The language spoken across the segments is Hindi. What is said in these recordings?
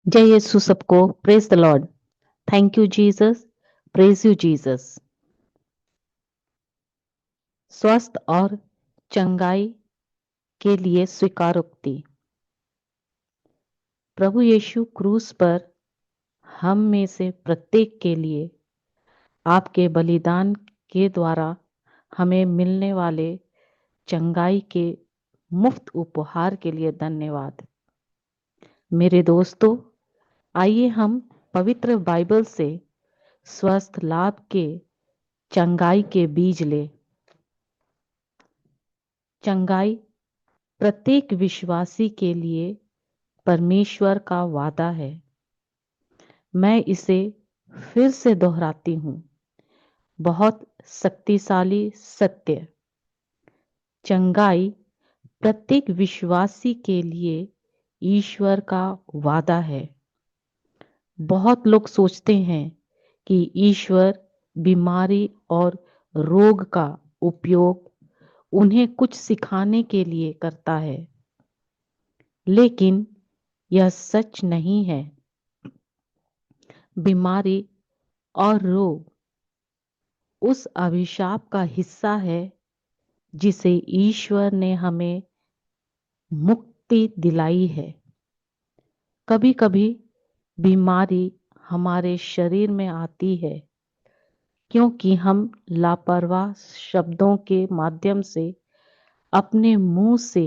जय यीशु सबको। Praise the Lord. Thank you Jesus. Praise you Jesus. स्वस्थ और चंगाई के लिए स्वीकारोक्ति। प्रभु यीशु क्रूस पर हम में से प्रत्येक के लिए आपके बलिदान के द्वारा हमें मिलने वाले चंगाई के मुफ्त उपहार के लिए धन्यवाद। मेरे दोस्तों, आइए हम पवित्र बाइबल से स्वस्थ लाभ के चंगाई के बीज ले। चंगाई प्रत्येक विश्वासी के लिए परमेश्वर का वादा है। मैं इसे फिर से दोहराती हूँ, बहुत शक्तिशाली सत्य। चंगाई प्रत्येक विश्वासी के लिए ईश्वर का वादा है। बहुत लोग सोचते हैं कि ईश्वर बीमारी और रोग का उपयोग उन्हें कुछ सिखाने के लिए करता है, लेकिन यह सच नहीं है। बीमारी और रोग उस अभिशाप का हिस्सा है जिसे ईश्वर ने हमें मुक्ति दिलाई है। कभी कभी बीमारी हमारे शरीर में आती है क्योंकि हम लापरवाह शब्दों के माध्यम से अपने मुंह से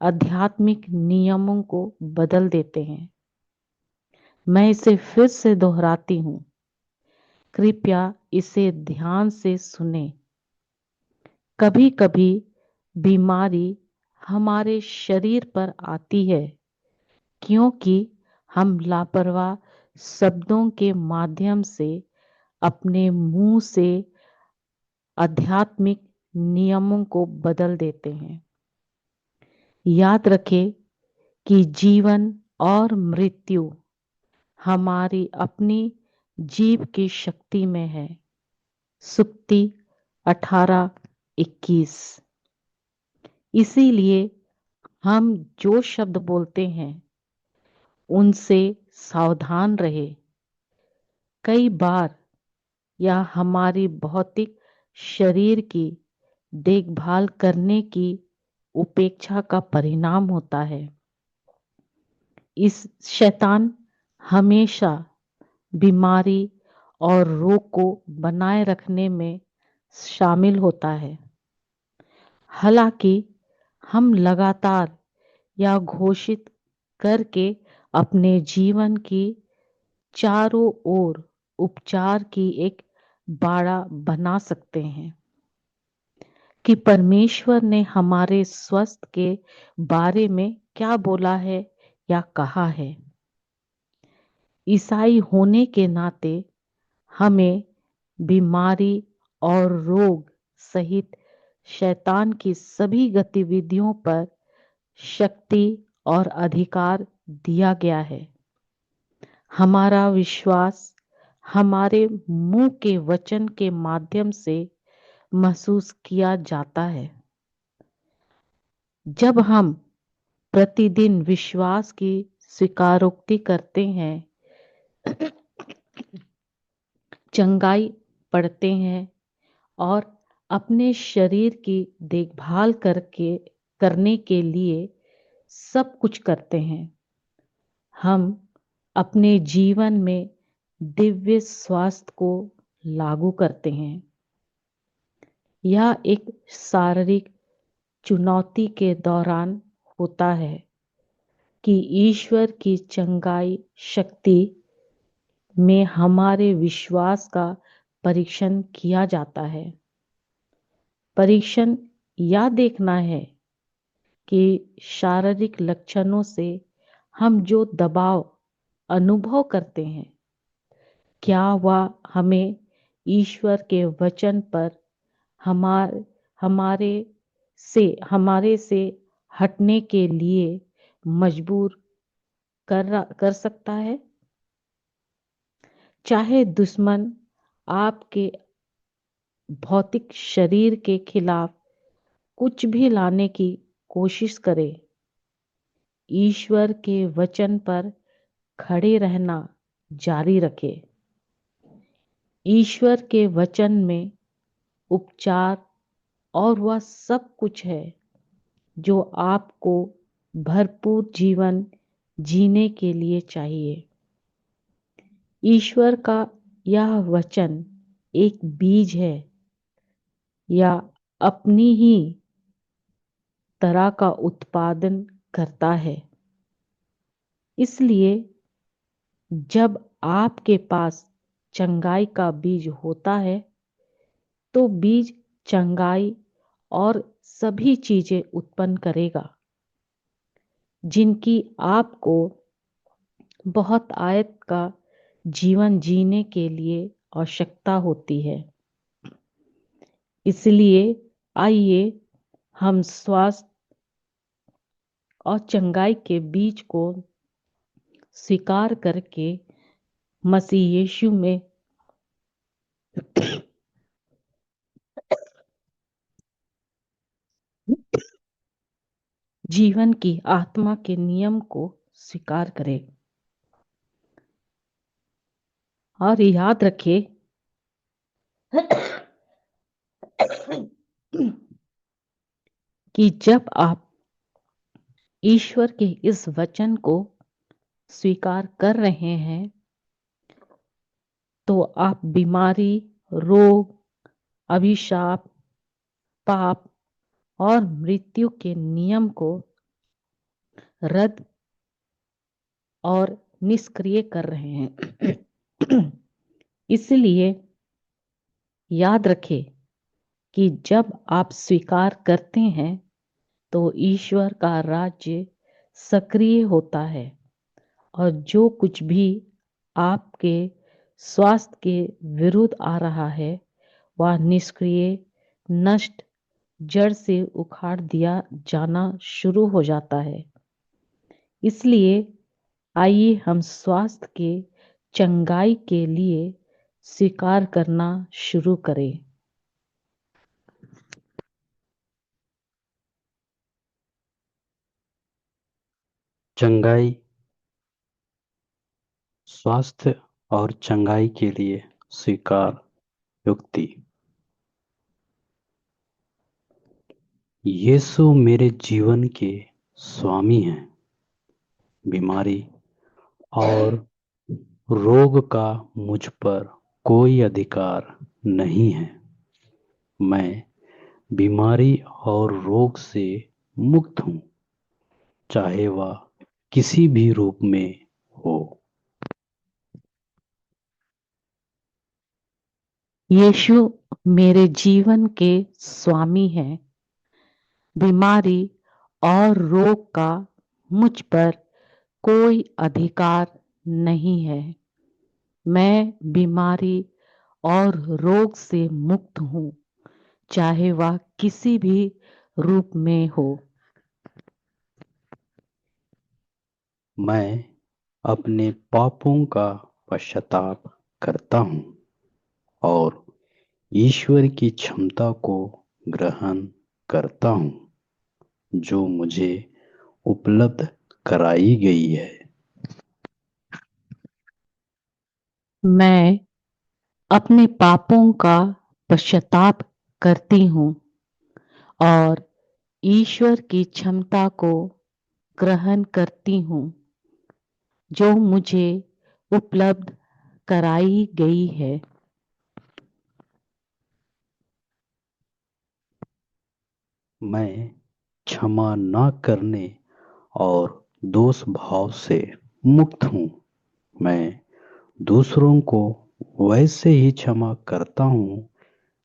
आध्यात्मिक नियमों को बदल देते हैं। मैं इसे फिर से दोहराती हूँ, कृपया इसे ध्यान से सुने। कभी कभी बीमारी हमारे शरीर पर आती है क्योंकि हम लापरवाह शब्दों के माध्यम से अपने मुंह से आध्यात्मिक नियमों को बदल देते हैं। याद रखें कि जीवन और मृत्यु हमारी अपनी जीभ की शक्ति में है। सुक्ति 18:21। इसीलिए हम जो शब्द बोलते हैं उनसे सावधान रहे। कई बार यह हमारी भौतिक शरीर की देखभाल करने की उपेक्षा का परिणाम होता है। इस शैतान हमेशा बीमारी और रोग को बनाए रखने में शामिल होता है। हालांकि हम लगातार या घोषित करके अपने जीवन की चारों ओर उपचार की एक बाड़ा बना सकते हैं कि परमेश्वर ने हमारे स्वास्थ्य के बारे में क्या बोला है या कहा है। ईसाई होने के नाते हमें बीमारी और रोग सहित शैतान की सभी गतिविधियों पर शक्ति और अधिकार दिया गया है। हमारा विश्वास हमारे मुंह के वचन के माध्यम से महसूस किया जाता है। जब हम प्रतिदिन विश्वास की स्वीकारोक्ति करते हैं, चंगाई पढ़ते हैं और अपने शरीर की देखभाल करने के लिए सब कुछ करते हैं, हम अपने जीवन में दिव्य स्वास्थ्य को लागू करते हैं। यह एक शारीरिक चुनौती के दौरान होता है कि ईश्वर की चंगाई शक्ति में हमारे विश्वास का परीक्षण किया जाता है। परीक्षण यह देखना है कि शारीरिक लक्षणों से हम जो दबाव अनुभव करते हैं, क्या वह हमें ईश्वर के वचन पर हमार हमारे हमारे से हटने के लिए मजबूर कर सकता है। चाहे दुश्मन आपके भौतिक शरीर के खिलाफ कुछ भी लाने की कोशिश करे, ईश्वर के वचन पर खड़े रहना जारी रखें। ईश्वर के वचन में उपचार और वह सब कुछ है जो आपको भरपूर जीवन जीने के लिए चाहिए। ईश्वर का यह वचन एक बीज है या अपनी ही तरह का उत्पादन करता है। इसलिए जब आपके पास चंगाई का बीज होता है तो बीज चंगाई और सभी चीजें उत्पन्न करेगा जिनकी आपको बहुत आयत का जीवन जीने के लिए आवश्यकता होती है। इसलिए आइए हम स्वास्थ्य और चंगाई के बीज को स्वीकार करके मसीह यीशु में जीवन की आत्मा के नियम को स्वीकार करें। और याद रखें कि जब आप ईश्वर के इस वचन को स्वीकार कर रहे हैं तो आप बीमारी, रोग, अभिशाप, पाप और मृत्यु के नियम को रद्द और निष्क्रिय कर रहे हैं। इसलिए याद रखें कि जब आप स्वीकार करते हैं तो ईश्वर का राज्य सक्रिय होता है और जो कुछ भी आपके स्वास्थ्य के विरुद्ध आ रहा है वह निष्क्रिय, नष्ट, जड़ से उखाड़ दिया जाना शुरू हो जाता है। इसलिए आइए हम स्वास्थ्य के चंगाई के लिए स्वीकार करना शुरू करें। चंगाई, स्वास्थ्य और चंगाई के लिए स्वीकार युक्ति। यीशु मेरे जीवन के स्वामी हैं। बीमारी और रोग का मुझ पर कोई अधिकार नहीं है। मैं बीमारी और रोग से मुक्त हूँ, चाहे वह किसी भी रूप में हो। यीशु मेरे जीवन के स्वामी हैं। बीमारी और रोग का मुझ पर कोई अधिकार नहीं है। मैं बीमारी और रोग से मुक्त हूँ, चाहे वह किसी भी रूप में हो। मैं अपने पापों का पश्चाताप करता हूँ और ईश्वर की क्षमता को ग्रहण करता हूँ जो मुझे उपलब्ध कराई गई है। मैं अपने पापों का पश्चाताप करती हूँ और ईश्वर की क्षमता को ग्रहण करती हूँ जो मुझे उपलब्ध कराई गई है। मैं क्षमा न करने और दोष भाव से मुक्त हूँ। मैं दूसरों को वैसे ही क्षमा करता हूँ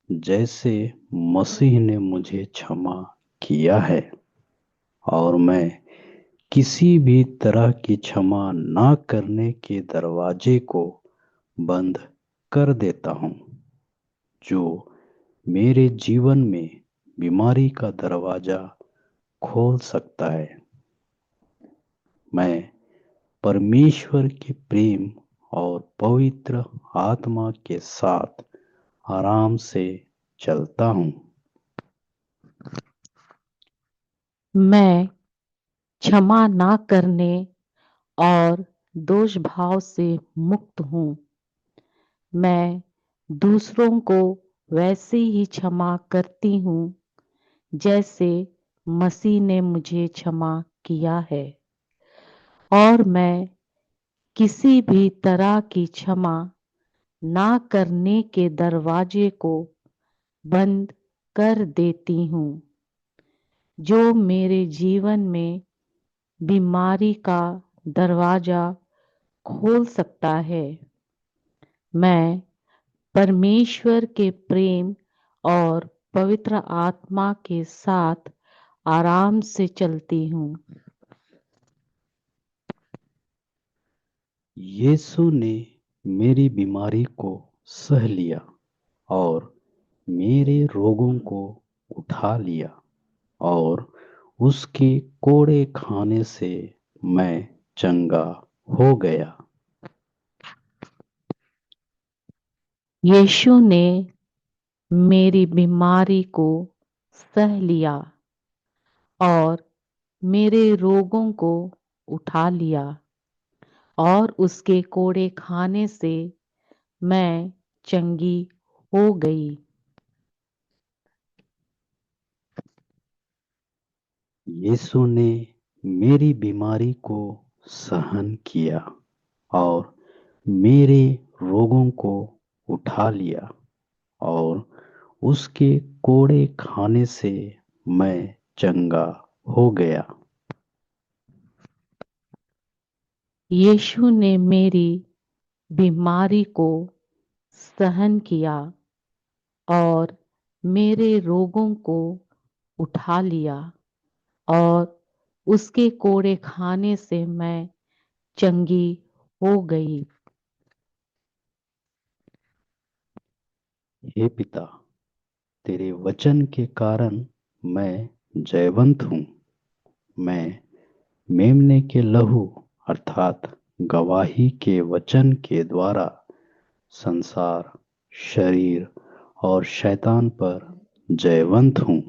जैसे मसीह ने मुझे क्षमा किया है और मैं किसी भी तरह की क्षमा न करने के दरवाजे को बंद कर देता हूँ जो मेरे जीवन में बीमारी का दरवाजा खोल सकता है। मैं परमेश्वर के प्रेम और पवित्र आत्मा के साथ आराम से चलता हूँ। मैं क्षमा ना करने और दोष भाव से मुक्त हूँ। मैं दूसरों को वैसे ही क्षमा करती हूँ जैसे मसीह ने मुझे क्षमा किया है। और मैं किसी भी तरह की क्षमा ना करने के दरवाजे को बंद कर देती हूँ, जो मेरे जीवन में बीमारी का दरवाजा खोल सकता है। मैं परमेश्वर के प्रेम और पवित्र आत्मा के साथ आराम से चलती हूँ। यीशु ने मेरी बीमारी को सह लिया और मेरे रोगों को उठा लिया और उसके कोड़े खाने से मैं चंगा हो गया। यीशु ने मेरी बीमारी को सह लिया और मेरे रोगों को उठा लिया और उसके कोड़े खाने से मैं चंगी हो गई। यीशु ने मेरी बीमारी को सहन किया और मेरे रोगों को उठा लिया और उसके कोड़े खाने से मैं चंगा हो गया। यीशु ने मेरी बीमारी को सहन किया और मेरे रोगों को उठा लिया और उसके कोड़े खाने से मैं चंगी हो गई। हे पिता, तेरे वचन के कारण मैं जयवंत हूँ। मैं मेमने के लहू अर्थात गवाही के वचन के द्वारा संसार, शरीर और शैतान पर जयवंत हूँ।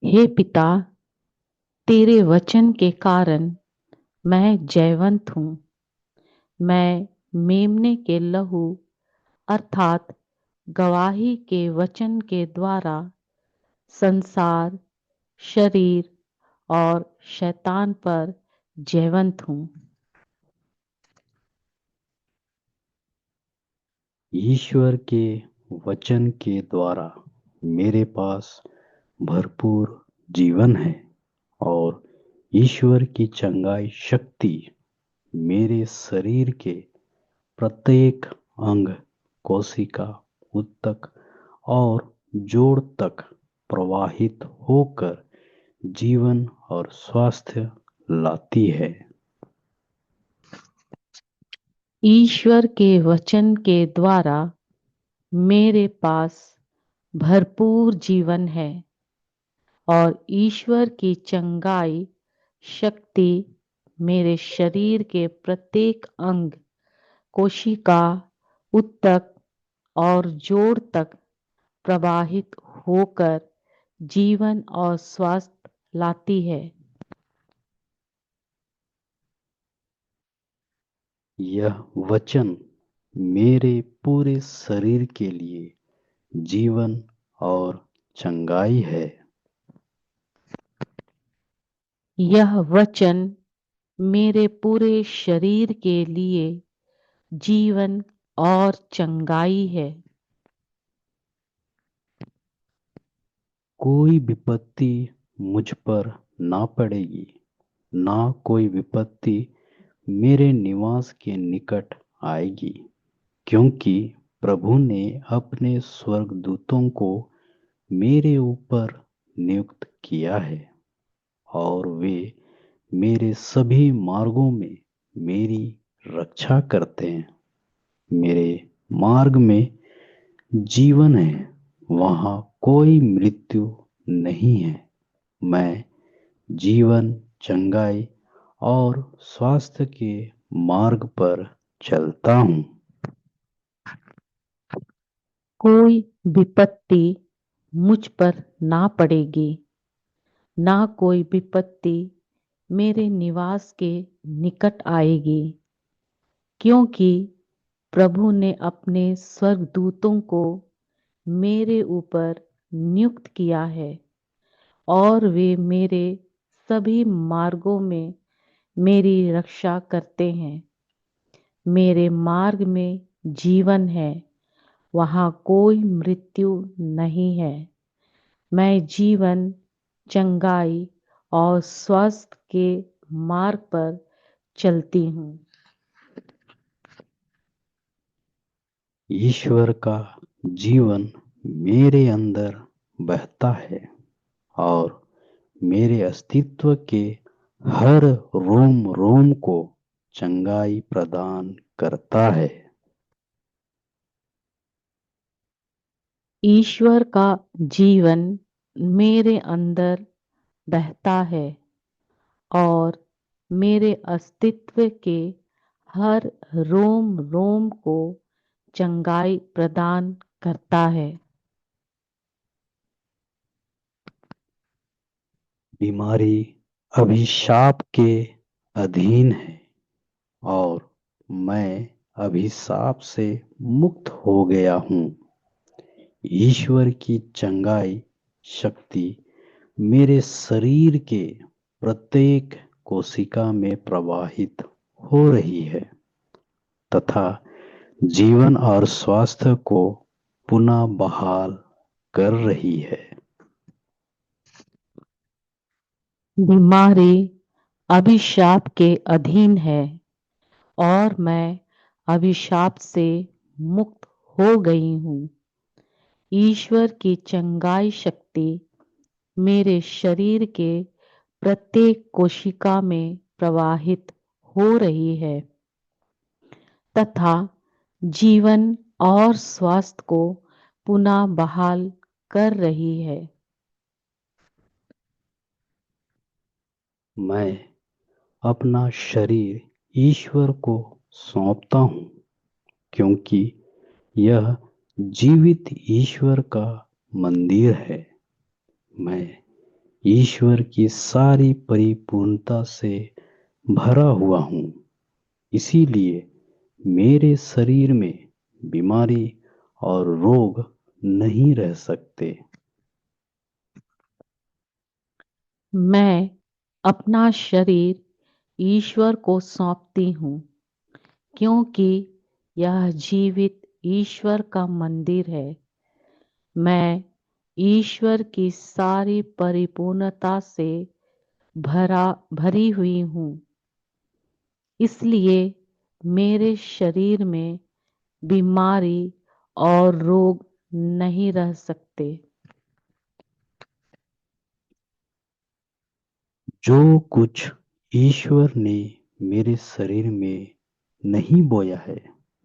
हे पिता, तेरे वचन के कारण मैं जयवंत हूँ। मैं मेमने के लहू अर्थात गवाही के वचन के द्वारा संसार, शरीर और शैतान पर जयवंत हूँ। ईश्वर के वचन के द्वारा मेरे पास भरपूर जीवन है और ईश्वर की चंगाई शक्ति मेरे शरीर के प्रत्येक अंग, कोशिका, ऊतक और जोड़ तक प्रवाहित होकर जीवन और स्वास्थ्य लाती है। ईश्वर के वचन के द्वारा मेरे पास भरपूर जीवन है और ईश्वर की चंगाई शक्ति मेरे शरीर के प्रत्येक अंग, कोशिका, ऊतक और जोड़ तक प्रवाहित होकर जीवन और स्वास्थ्य लाती है। यह वचन मेरे पूरे शरीर के लिए जीवन और चंगाई है। यह वचन मेरे पूरे शरीर के लिए जीवन और चंगाई है। कोई विपत्ति मुझ पर ना पड़ेगी, ना कोई विपत्ति मेरे निवास के निकट आएगी, क्योंकि प्रभु ने अपने स्वर्गदूतों को मेरे ऊपर नियुक्त किया है और वे मेरे सभी मार्गों में मेरी रक्षा करते हैं। मेरे मार्ग में जीवन है, वहाँ कोई मृत्यु नहीं है। मैं जीवन, चंगाई और स्वास्थ्य के मार्ग पर चलता हूँ। कोई विपत्ति मुझ पर ना पड़ेगी, ना कोई विपत्ति मेरे निवास के निकट आएगी, क्योंकि प्रभु ने अपने स्वर्गदूतों को मेरे ऊपर नियुक्त किया है और वे मेरे सभी मार्गों में मेरी रक्षा करते हैं। मेरे मार्ग में जीवन है, वहाँ कोई मृत्यु नहीं है। मैं जीवन, चंगाई और स्वास्थ्य के मार्ग पर चलती हूँ। ईश्वर का जीवन मेरे अंदर बहता है और मेरे अस्तित्व के हर रोम रोम को चंगाई प्रदान करता है। ईश्वर का जीवन मेरे अंदर बहता है और मेरे अस्तित्व के हर रोम रोम को चंगाई प्रदान करता है। बीमारी अभिशाप के अधीन है और मैं अभिशाप से मुक्त हो गया हूँ। ईश्वर की चंगाई शक्ति मेरे शरीर के प्रत्येक कोशिका में प्रवाहित हो रही है तथा जीवन और स्वास्थ्य को पुनः बहाल कर रही है। बीमारी अभिशाप के अधीन है और मैं अभिशाप से मुक्त हो गई हूँ। ईश्वर की चंगाई शक्ति मेरे शरीर के प्रत्येक कोशिका में प्रवाहित हो रही है तथा जीवन और स्वास्थ्य को पुनः बहाल कर रही है। मैं अपना शरीर ईश्वर को सौंपता हूँ क्योंकि यह जीवित ईश्वर का मंदिर है। मैं ईश्वर की सारी परिपूर्णता से भरा हुआ हूँ, इसीलिए मेरे शरीर में बीमारी और रोग नहीं रह सकते। मैं अपना शरीर ईश्वर को सौंपती हूँ क्योंकि यह जीवित ईश्वर का मंदिर है। मैं ईश्वर की सारी परिपूर्णता से भरी हुई हूँ, इसलिए मेरे शरीर में बीमारी और रोग नहीं रह सकते। जो कुछ ईश्वर ने मेरे शरीर में नहीं बोया है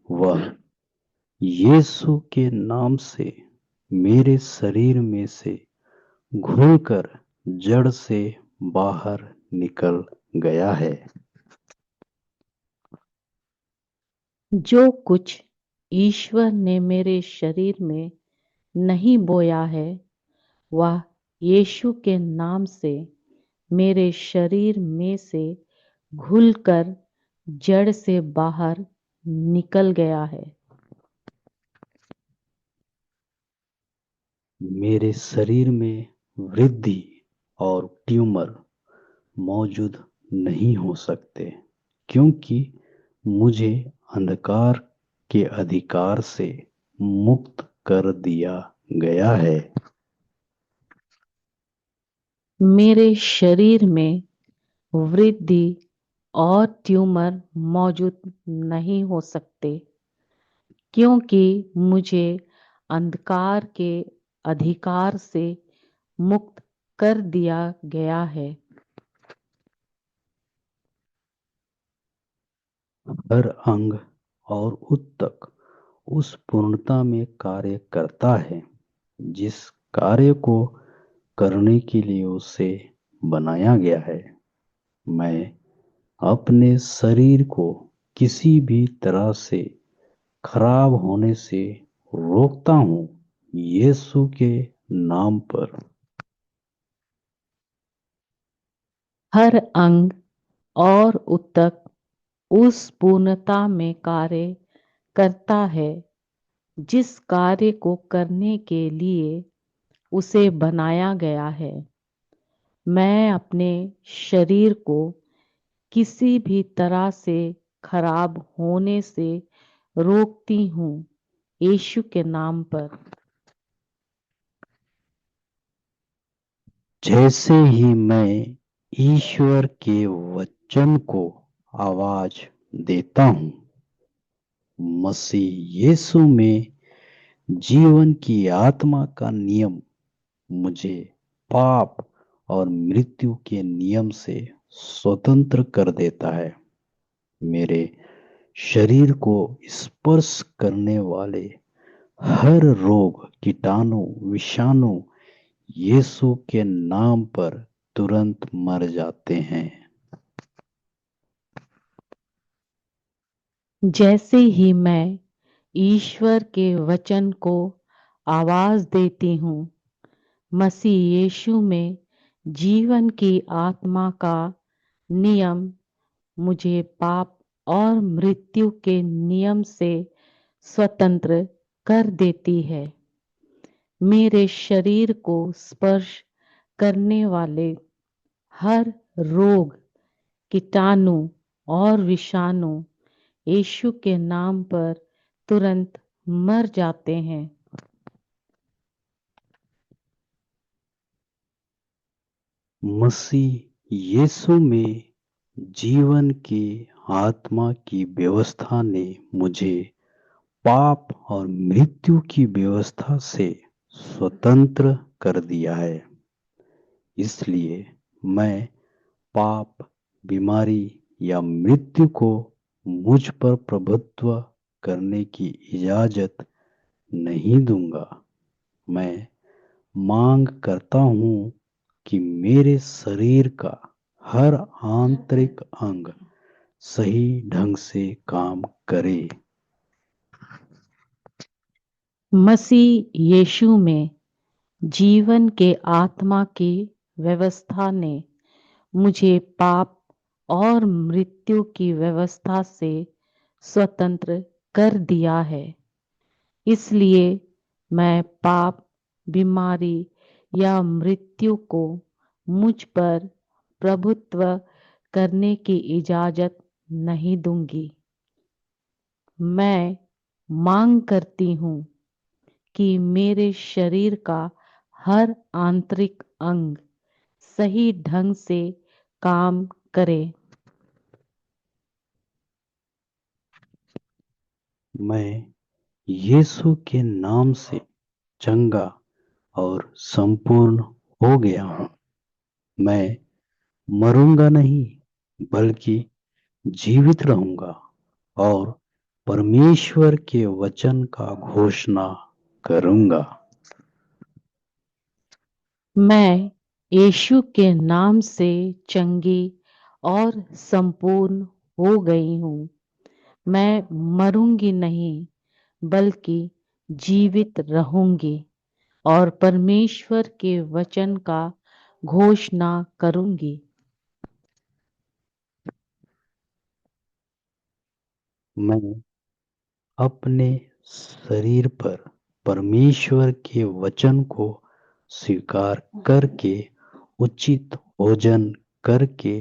वह यीशु के नाम से मेरे शरीर में से घुलकर जड़ से बाहर निकल गया है। जो कुछ ईश्वर ने मेरे शरीर में नहीं बोया है वह यीशु के नाम से मेरे शरीर में से घुलकर जड़ से बाहर निकल गया है। मेरे शरीर में वृद्धि और ट्यूमर मौजूद नहीं हो सकते क्योंकि मुझे अंधकार के अधिकार से मुक्त कर दिया गया है। मेरे शरीर में वृद्धि और ट्यूमर मौजूद नहीं हो सकते क्योंकि मुझे अंधकार के अधिकार से मुक्त कर दिया गया है। हर अंग और ऊतक उस पूर्णता में कार्य करता है जिस कार्य को करने के लिए उसे बनाया गया है। मैं अपने शरीर को किसी भी तरह से खराब होने से रोकता हूँ यीशु के नाम पर। हर अंग और ऊतक उस पूर्णता में कार्य करता है जिस कार्य को करने के लिए उसे बनाया गया है। मैं अपने शरीर को किसी भी तरह से खराब होने से रोकती हूँ यीशु के नाम पर। जैसे ही मैं ईश्वर के वचन को आवाज देता हूँ, मसीह यीशु में जीवन की आत्मा का नियम मुझे पाप और मृत्यु के नियम से स्वतंत्र कर देता है। मेरे शरीर को स्पर्श करने वाले हर रोग, कीटाणु, विषाणु यीशु के नाम पर तुरंत मर जाते हैं। जैसे ही मैं ईश्वर के वचन को आवाज देती हूँ, मसीह यीशु में जीवन की आत्मा का नियम मुझे पाप और मृत्यु के नियम से स्वतंत्र कर देती है। मेरे शरीर को स्पर्श करने वाले हर रोग, कीटाणु और विषाणु यीशु के नाम पर तुरंत मर जाते हैं। मसीह यीशु में जीवन की आत्मा की व्यवस्था ने मुझे पाप और मृत्यु की व्यवस्था से स्वतंत्र कर दिया है। इसलिए मैं पाप, बीमारी या मृत्यु को मुझ पर प्रभुत्व करने की इजाजत नहीं दूंगा। मैं मांग करता हूँ कि मेरे शरीर का हर आंतरिक अंग सही ढंग से काम करे। मसीह यीशु में जीवन के आत्मा की व्यवस्था ने मुझे पाप और मृत्यु की व्यवस्था से स्वतंत्र कर दिया है। इसलिए मैं पाप, बीमारी या मृत्यु को मुझ पर प्रभुत्व करने की इजाजत नहीं दूंगी। मैं मांग करती हूँ कि मेरे शरीर का हर आंतरिक अंग सही ढंग से काम करे। मैं यीशु के नाम से चंगा और संपूर्ण हो गया हूँ। मैं मरूंगा नहीं, बल्कि जीवित रहूंगा और परमेश्वर के वचन का घोषणा करूंगा। मैं यीशु के नाम से चंगी और संपूर्ण हो गई हूँ। मैं मरूंगी नहीं, बल्कि जीवित रहूंगी और परमेश्वर के वचन का घोषणा करूंगी। मैं अपने शरीर पर परमेश्वर के वचन को स्वीकार करके, उचित भोजन करके,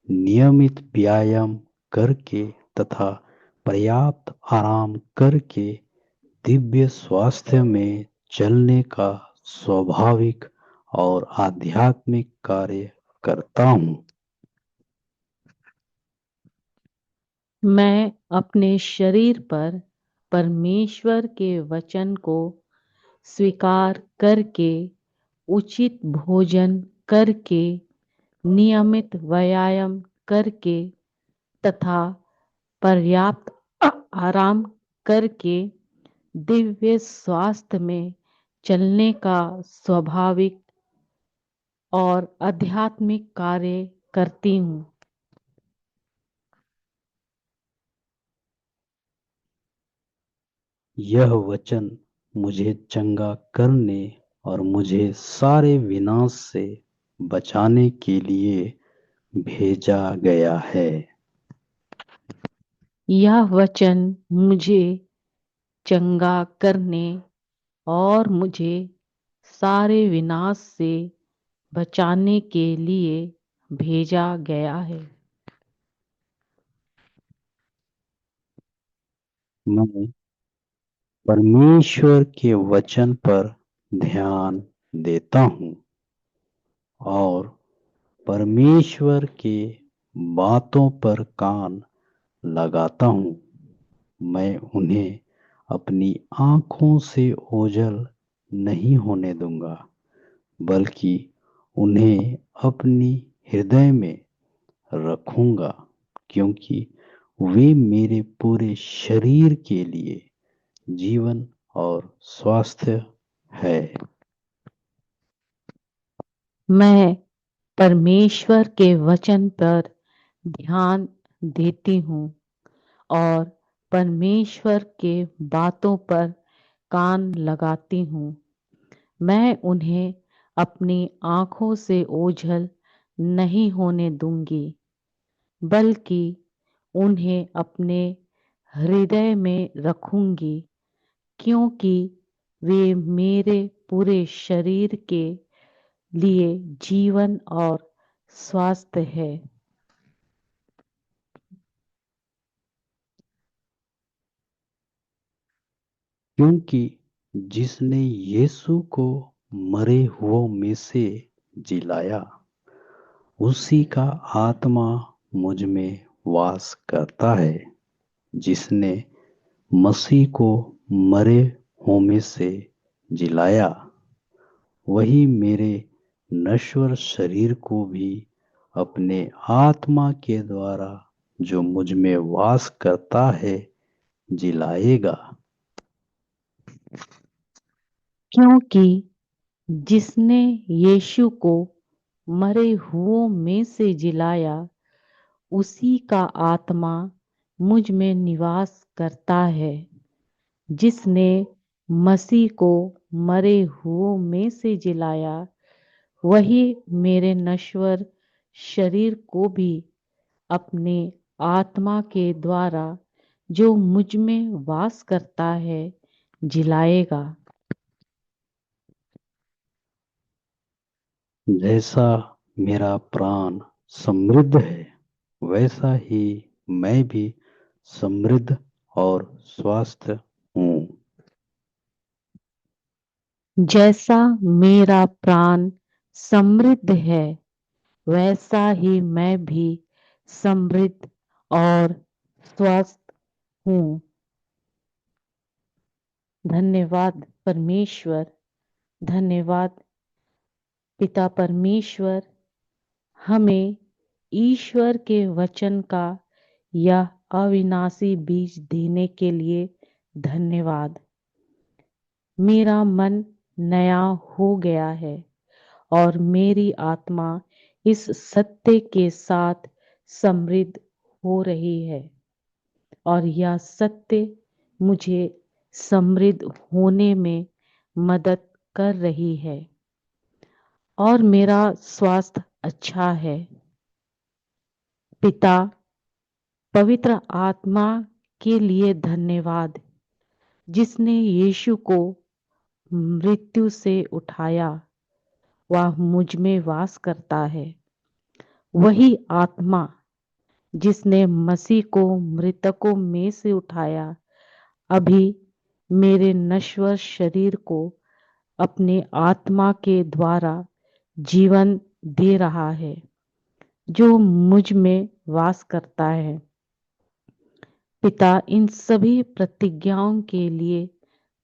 नियमित व्यायाम करके तथा पर्याप्त आराम करके दिव्य स्वास्थ्य में चलने का स्वाभाविक और आध्यात्मिक कार्य करता हूँ। मैं अपने शरीर पर परमेश्वर के वचन को स्वीकार करके, उचित भोजन करके, नियमित व्यायाम करके तथा पर्याप्त आराम करके दिव्य स्वास्थ्य में चलने का स्वाभाविक और आध्यात्मिक कार्य करती हूँ। यह वचन मुझे चंगा करने और मुझे सारे विनाश से बचाने के लिए भेजा गया है। यह वचन मुझे चंगा करने और मुझे सारे विनाश से बचाने के लिए भेजा गया है। मैं परमेश्वर के वचन पर ध्यान देता हूँ और परमेश्वर के बातों पर कान लगाता हूँ। मैं उन्हें अपनी आंखों से ओझल नहीं होने दूंगा, बल्कि उन्हें अपनी हृदय में रखूंगा, क्योंकि वे मेरे पूरे शरीर के लिए जीवन और स्वास्थ्य है। मैं परमेश्वर के वचन पर ध्यान देती हूँ और परमेश्वर के बातों पर कान लगाती हूँ। मैं उन्हें अपनी आंखों से ओझल नहीं होने दूंगी, बल्कि उन्हें अपने हृदय में रखूंगी, क्योंकि वे मेरे पूरे शरीर के लिए जीवन और स्वास्थ्य है। क्योंकि जिसने यीशु को मरे हुओं में से जिलाया, उसी का आत्मा मुझ में वास करता है। जिसने मसीह को मरे हुओं में से जिलाया, वही मेरे नश्वर शरीर को भी अपने आत्मा के द्वारा, जो मुझ में वास करता है, जिलाएगा। क्योंकि जिसने यीशु को मरे हुओं में से जिलाया, उसी का आत्मा मुझ में निवास करता है। जिसने मसीह को मरे हुओं में से जिलाया, वही मेरे नश्वर शरीर को भी अपने आत्मा के द्वारा, जो मुझ में वास करता है, जिलाएगा। जैसा मेरा प्राण समृद्ध है, वैसा ही मैं भी समृद्ध और स्वस्थ हूँ। जैसा मेरा प्राण समृद्ध है, वैसा ही मैं भी समृद्ध और स्वस्थ हूँ। धन्यवाद परमेश्वर, धन्यवाद पिता परमेश्वर, हमें ईश्वर के वचन का यह अविनाशी बीज देने के लिए धन्यवाद। मेरा मन नया हो गया है और मेरी आत्मा इस सत्य के साथ समृद्ध हो रही है, और यह सत्य मुझे समृद्ध होने में मदद कर रही है, और मेरा स्वास्थ्य अच्छा है। पिता, पवित्र आत्मा के लिए धन्यवाद, जिसने यीशु को मृत्यु से उठाया। वह मुझ में वास करता है। वही आत्मा जिसने मसीह को मृतकों में से उठाया, अभी मेरे नश्वर शरीर को अपने आत्मा के द्वारा जीवन दे रहा है, जो मुझ में वास करता है। पिता, इन सभी प्रतिज्ञाओं के लिए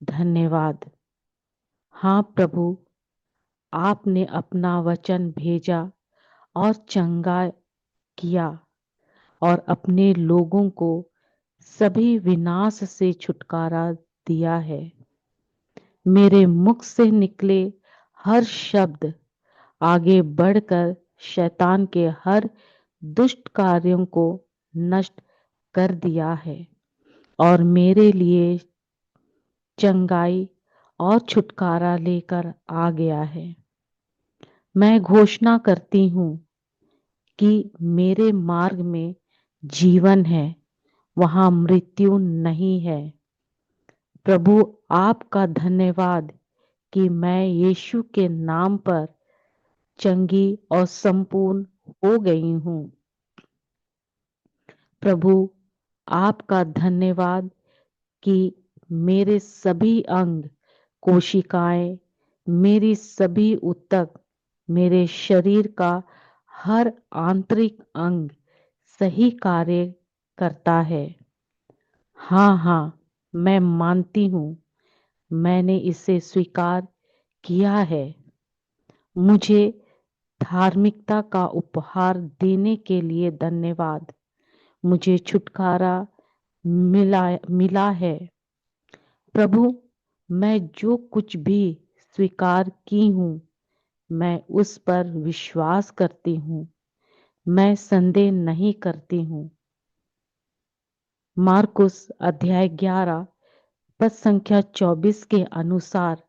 धन्यवाद। हाँ प्रभु, आपने अपना वचन भेजा और चंगा किया और अपने लोगों को सभी विनाश से छुटकारा दिया है। मेरे मुख से निकले हर शब्द आगे बढ़कर शैतान के हर दुष्ट कार्यों को नष्ट कर दिया है और मेरे लिए चंगाई और छुटकारा लेकर आ गया है। मैं घोषणा करती हूँ कि मेरे मार्ग में जीवन है, वहाँ मृत्यु नहीं है। प्रभु आपका धन्यवाद कि मैं यीशु के नाम पर चंगी और संपूर्ण हो गई हूँ। प्रभु आपका धन्यवाद कि मेरे सभी अंग, कोशिकाएं, मेरी सभी ऊतक, मेरे शरीर का हर आंतरिक अंग सही कार्य करता है। हाँ हाँ, मैं मानती हूँ, मैंने इसे स्वीकार किया है। मुझे धार्मिकता का उपहार देने के लिए धन्यवाद। मुझे छुटकारा मिला है। प्रभु, मैं जो कुछ भी स्वीकार की हूँ, मैं उस पर विश्वास करती हूँ। मैं संदेह नहीं करती हूँ। मार्कुस अध्याय 11 पद संख्या 24 के अनुसार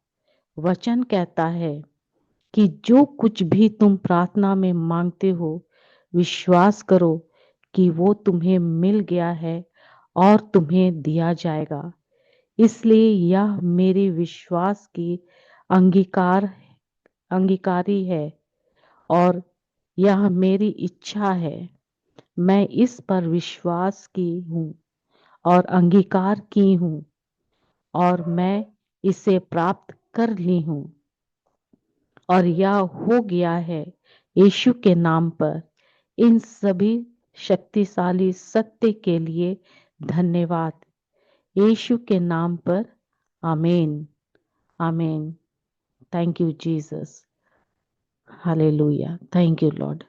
वचन कहता है कि जो कुछ भी तुम प्रार्थना में मांगते हो, विश्वास करो कि वो तुम्हें मिल गया है और तुम्हें दिया जाएगा। इसलिए यह मेरे विश्वास की अंगीकारी है और यह मेरी इच्छा है। मैं इस पर विश्वास की हूँ और अंगीकार की हूँ और मैं इसे प्राप्त कर ली हूँ और यह हो गया है यीशु के नाम पर। इन सभी शक्तिशाली सत्य के लिए धन्यवाद यीशु के नाम पर। आमीन। आमीन। Thank you Jesus. Hallelujah. Thank you Lord.